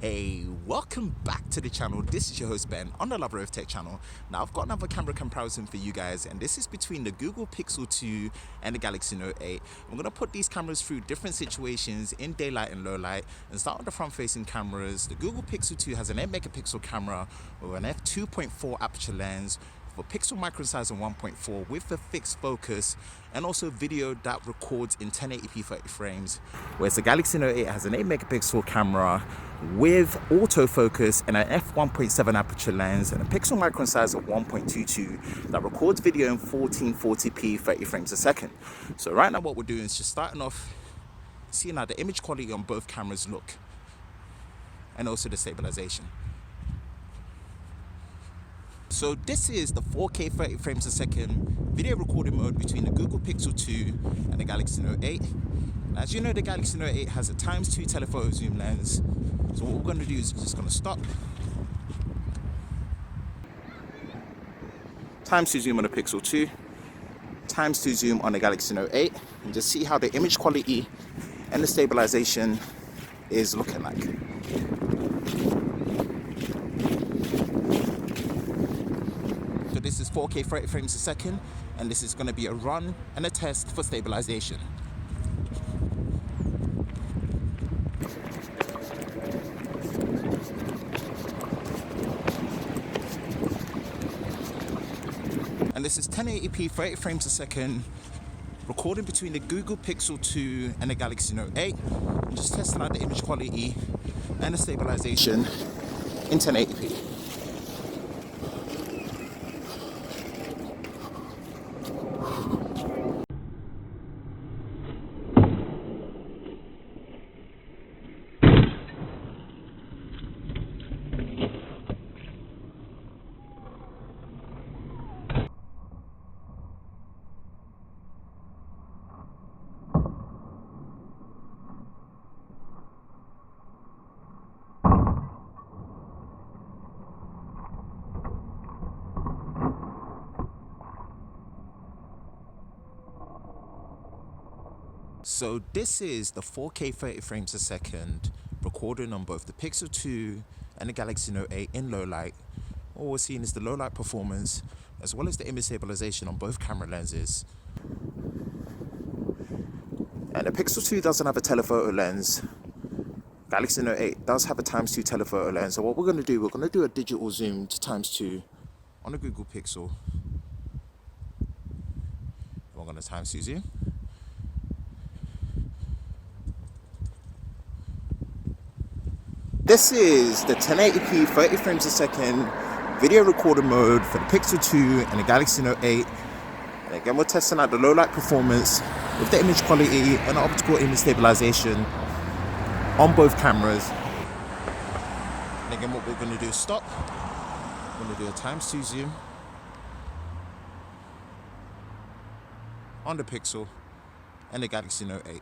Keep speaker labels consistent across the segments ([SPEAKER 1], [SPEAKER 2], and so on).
[SPEAKER 1] Hey, welcome back to the channel. This is your host Ben on the Lover of Tech channel. Now I've got another camera comparison for you guys, and this is between the Google Pixel 2 and the Galaxy Note 8. I'm gonna put these cameras through different situations in daylight and low light, and start with the front facing cameras. The Google Pixel 2 has an 8 megapixel camera with an f2.4 aperture lens, for pixel micro size of 1.4 with a fixed focus, and also video that records in 1080p 30 frames, whereas the Galaxy Note 8 has an 8 megapixel camera with autofocus and an f1.7 aperture lens and a pixel micro size of 1.22 that records video in 1440p 30 frames a second. So right now what we're doing is just starting off seeing how the image quality on both cameras look, and also the stabilization. So this is the 4K 30 frames a second video recording mode between the Google Pixel 2 and the Galaxy Note 8. As you know, the Galaxy Note 8 has a ×2 telephoto zoom lens. So what we're going to do is just going to stop, ×2 zoom on the Pixel 2, ×2 zoom on the Galaxy Note 8, and just see how the image quality and the stabilization is looking like. This is 4K 30 frames a second, and this is going to be a run and a test for stabilization. And this is 1080p 30 frames a second, recording between the Google Pixel 2 and the Galaxy Note 8. I'm just testing out the image quality and the stabilization in 1080p. So this is the 4K 30 frames a second recording on both the Pixel 2 and the Galaxy Note 8 in low light. All we're seeing is the low light performance as well as the image stabilization on both camera lenses. And the Pixel 2 doesn't have a telephoto lens. Galaxy Note 8 does have a ×2 telephoto lens. So what we're going to do, we're going to do a digital zoom to ×2 on the Google Pixel. We're going to ×2 zoom. This is the 1080p 30 frames a second video recording mode for the Pixel 2 and the Galaxy Note 8. And again, we're testing out the low light performance with the image quality and optical image stabilization on both cameras. And again, what we're going to do is stop. We're going to do a ×2 zoom on the Pixel and the Galaxy Note 8.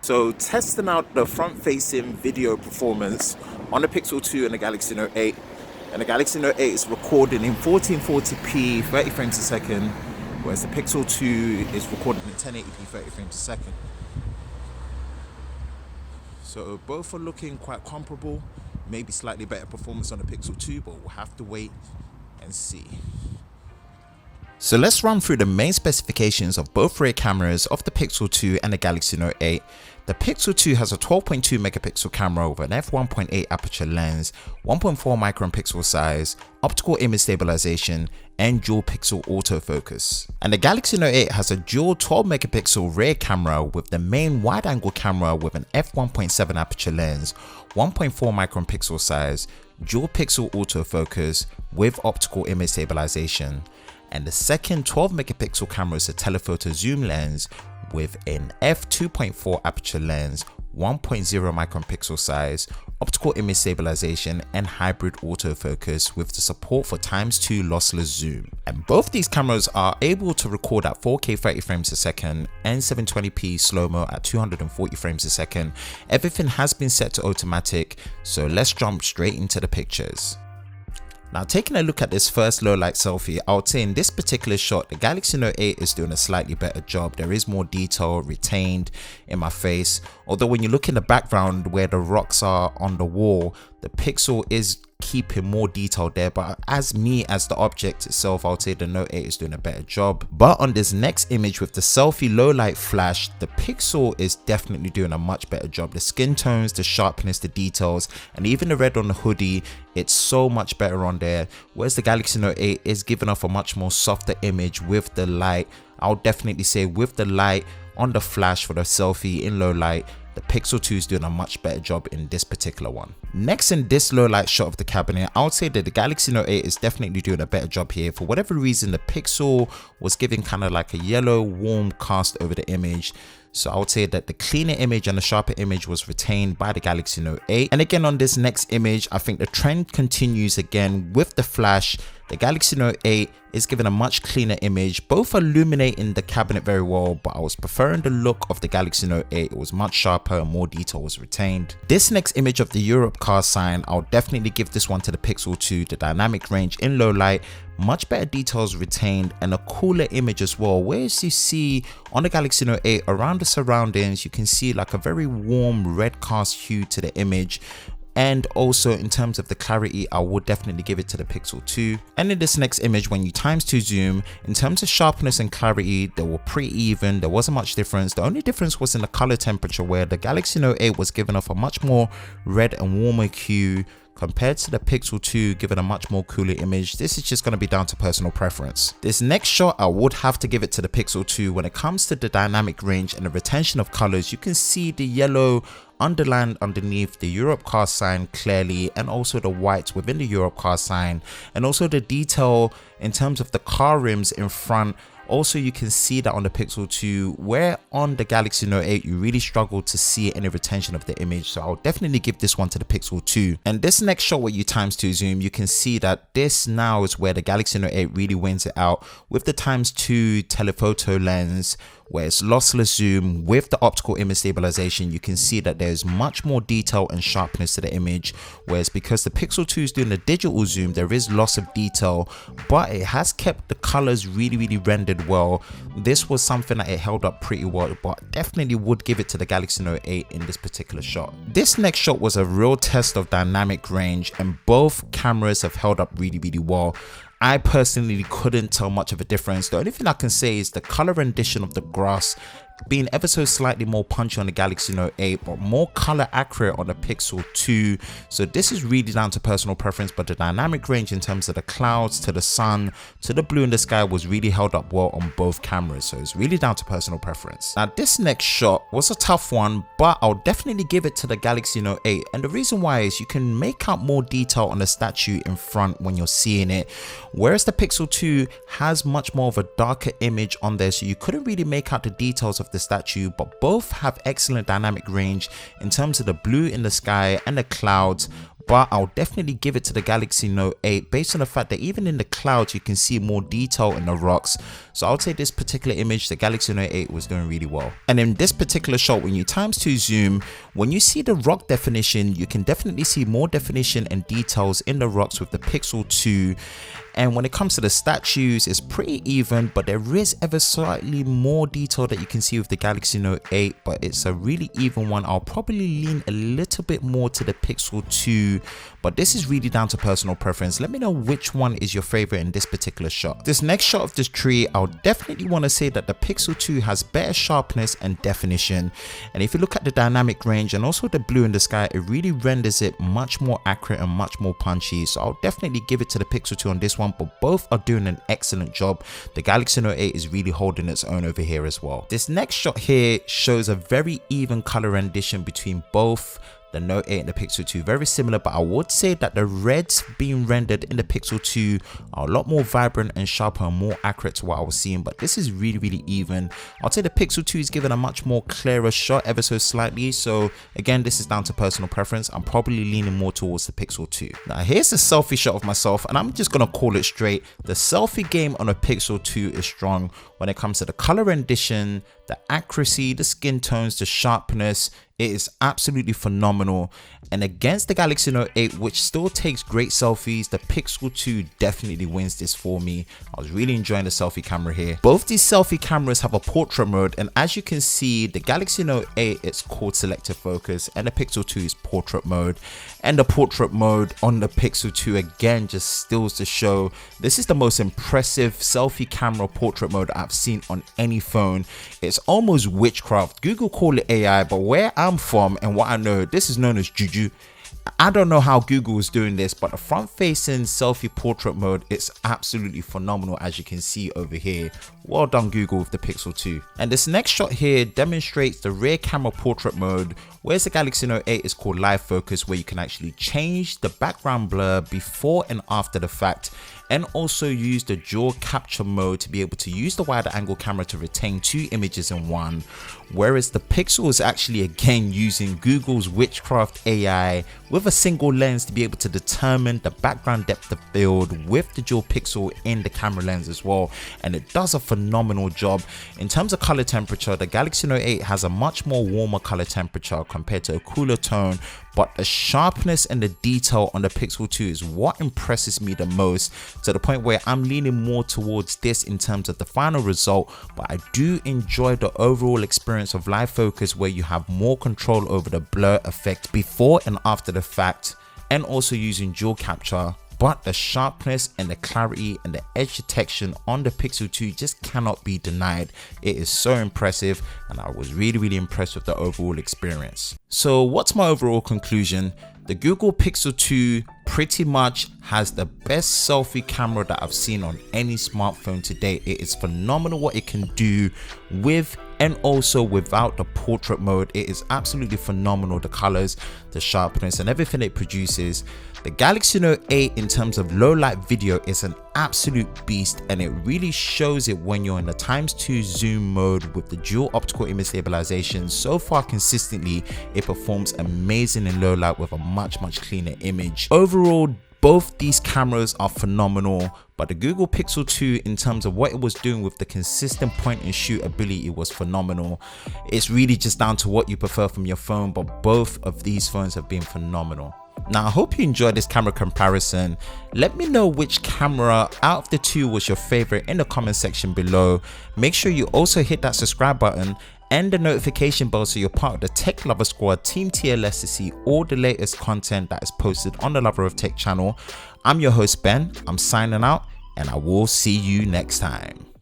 [SPEAKER 1] So testing out the front-facing video performance on the Pixel 2 and the Galaxy Note 8. And the Galaxy Note 8 is recording in 1440p 30 frames a second, whereas the Pixel 2 is recording in 1080p 30 frames a second. So both are looking quite comparable, maybe slightly better performance on the Pixel 2, but we'll have to wait and see. So let's run through the main specifications of both rear cameras of the Pixel 2 and the Galaxy Note 8. The Pixel 2 has a 12.2 megapixel camera with an f1.8 aperture lens, 1.4 micron pixel size, optical image stabilization, and dual pixel autofocus. And the Galaxy Note 8 has a dual 12 megapixel rear camera with the main wide angle camera with an f1.7 aperture lens, 1.4 micron pixel size, dual pixel autofocus with optical image stabilization. And the second 12 megapixel camera is a telephoto zoom lens with an f2.4 aperture lens, 1.0 micron pixel size, optical image stabilization, and hybrid autofocus with the support for ×2 lossless zoom. And both these cameras are able to record at 4K 30 frames a second and 720p slow-mo at 240 frames a second. Everything has been set to automatic, so let's jump straight into the pictures. Now taking a look at this first low light selfie, I would say in this particular shot, the Galaxy Note 8 is doing a slightly better job. There is more detail retained in my face. Although when you look in the background where the rocks are on the wall, the pixel is keeping more detail there, but as the object itself, I would say the Note 8 is doing a better job. But on this next image with the selfie low light flash, the pixel is definitely doing a much better job. The skin tones, the sharpness, the details, and even the red on the hoodie, it's so much better on there. Whereas the Galaxy Note 8 is giving off a much more softer image with the light. I'll definitely say with the light on the flash for the selfie in low light, the Pixel 2 is doing a much better job in this particular one. Next, in this low light shot of the cabinet, I would say that the Galaxy Note 8 is definitely doing a better job here. For whatever reason, the Pixel was giving kind of like a yellow warm cast over the image. So I would say that the cleaner image and the sharper image was retained by the Galaxy Note 8. And again, on this next image, I think the trend continues again with the flash. The Galaxy Note 8 is given a much cleaner image, both illuminating the cabinet very well, but I was preferring the look of the Galaxy Note 8. It was much sharper and more detail was retained. This next image of the Europe car sign, I'll definitely give this one to the Pixel 2. The dynamic range in low light, much better details retained, and a cooler image as well. Whereas you see on the Galaxy Note 8 around the surroundings, you can see like a very warm red cast hue to the image. And also in terms of the clarity, I would definitely give it to the Pixel 2. And in this next image, when you ×2 zoom, in terms of sharpness and clarity, they were pretty even. There wasn't much difference. The only difference was in the color temperature, where the Galaxy Note 8 was given off a much more red and warmer hue compared to the Pixel 2, giving a much more cooler image. This is just going to be down to personal preference. This next shot, I would have to give it to the Pixel 2. When it comes to the dynamic range and the retention of colors, you can see the yellow underlined underneath the Europe car sign clearly, and also the whites within the Europe car sign, and also the detail in terms of the car rims in front. Also, you can see that on the Pixel 2, where on the Galaxy Note 8 you really struggle to see any retention of the image. So I'll definitely give this one to the Pixel 2. And this next shot where you ×2 zoom, you can see that this now is where the Galaxy Note 8 really wins it out with the ×2 telephoto lens, where it's lossless zoom with the optical image stabilization. You can see that there's much more detail and sharpness to the image, whereas because the Pixel 2 is doing the digital zoom, there is loss of detail, but it has kept the colors really rendered well. This was something that it held up pretty well, but definitely would give it to the Galaxy Note 8 in this particular shot. This next shot was a real test of dynamic range, and both cameras have held up really well. I personally couldn't tell much of a difference. The only thing I can say is the color rendition of the grass being ever so slightly more punchy on the Galaxy Note 8, but more color accurate on the Pixel 2. So this is really down to personal preference, but the dynamic range in terms of the clouds to the sun to the blue in the sky was really held up well on both cameras. So it's really down to personal preference. Now this next shot was a tough one, but I'll definitely give it to the Galaxy Note 8. And the reason why is you can make out more detail on the statue in front when you're seeing it, whereas the Pixel 2 has much more of a darker image on there, so you couldn't really make out the details of the statue. But both have excellent dynamic range in terms of the blue in the sky and the clouds. But I'll definitely give it to the Galaxy Note 8 based on the fact that even in the clouds you can see more detail in the rocks. So I would say this particular image, the Galaxy Note 8 was doing really well. And in this particular shot, when you ×2 zoom, when you see the rock definition, you can definitely see more definition and details in the rocks with the Pixel 2. And when it comes to the statues, it's pretty even, but there is ever slightly more detail that you can see with the Galaxy Note 8, but it's a really even one. I'll probably lean a little bit more to the Pixel 2, but this is really down to personal preference. Let me know which one is your favorite in this particular shot. This next shot of this tree, I'll definitely want to say that the Pixel 2 has better sharpness and definition. And if you look at the dynamic range and also the blue in the sky, it really renders it much more accurate and much more punchy. So I'll definitely give it to the Pixel 2 on this one, but both are doing an excellent job. The Galaxy Note 8 is really holding its own over here as well. This next shot here shows a very even color rendition between both the Note 8 and the Pixel 2, very similar, but I would say that the reds being rendered in the Pixel 2 are a lot more vibrant and sharper and more accurate to what I was seeing, but this is really even. I'll say the Pixel 2 is given a much more clearer shot ever so slightly. So again, this is down to personal preference. I'm probably leaning more towards the Pixel 2. Now here's a selfie shot of myself, and I'm just gonna call it straight. The selfie game on a Pixel 2 is strong when it comes to the color rendition, the accuracy, the skin tones, the sharpness, it is absolutely phenomenal. And against the Galaxy Note 8, which still takes great selfies, the Pixel 2 definitely wins this for me. I was really enjoying the selfie camera here. Both these selfie cameras have a portrait mode, and as you can see, the Galaxy Note 8 it's called selective focus, and the Pixel 2 is portrait mode. And the portrait mode on the Pixel 2 again just stills to show this is the most impressive selfie camera portrait mode I've seen on any phone. It's almost witchcraft. Google call it AI, but where I'm from and what I know, this is known as juju. I don't know how Google is doing this, but the front-facing selfie portrait mode, it's absolutely phenomenal, as you can see over here. Well done Google with the Pixel 2. And this next shot here demonstrates the rear camera portrait mode, whereas the Galaxy Note 8 is called live focus, where you can actually change the background blur before and after the fact, and also use the dual capture mode to be able to use the wider angle camera to retain 2 images in one. Whereas the Pixel is actually again using Google's witchcraft AI with a single lens to be able to determine the background depth of field with the dual pixel in the camera lens as well, and it does a phenomenal job. In terms of color temperature, the Galaxy Note 8 has a much more warmer color temperature compared to a cooler tone, but the sharpness and the detail on the Pixel 2 is what impresses me the most, to the point where I'm leaning more towards this in terms of the final result. But I do enjoy the overall experience of live focus, where you have more control over the blur effect before and after the fact, and also using dual capture. But the sharpness and the clarity and the edge detection on the Pixel 2 just cannot be denied. It is so impressive, and I was really impressed with the overall experience. So what's my overall conclusion? The Google Pixel 2 pretty much has the best selfie camera that I've seen on any smartphone to date. It is phenomenal what it can do with and also without the portrait mode. It is absolutely phenomenal, the colors, the sharpness, and everything it produces. The Galaxy Note 8 in terms of low light video is an absolute beast, and it really shows it when you're in the ×2 zoom mode with the dual optical image stabilization. So far consistently, it performs amazing in low light with a much cleaner image. Overall, both these cameras are phenomenal, but the Google Pixel 2 in terms of what it was doing with the consistent point and shoot ability was phenomenal. It's really just down to what you prefer from your phone, but both of these phones have been phenomenal. Now, I hope you enjoyed this camera comparison. Let me know which camera out of the two was your favorite in the comment section below. Make sure you also hit that subscribe button and the notification bell so you're part of the Tech Lover Squad Team TLS to see all the latest content that is posted on the Lover of Tech channel. I'm your host Ben, I'm signing out, and I will see you next time.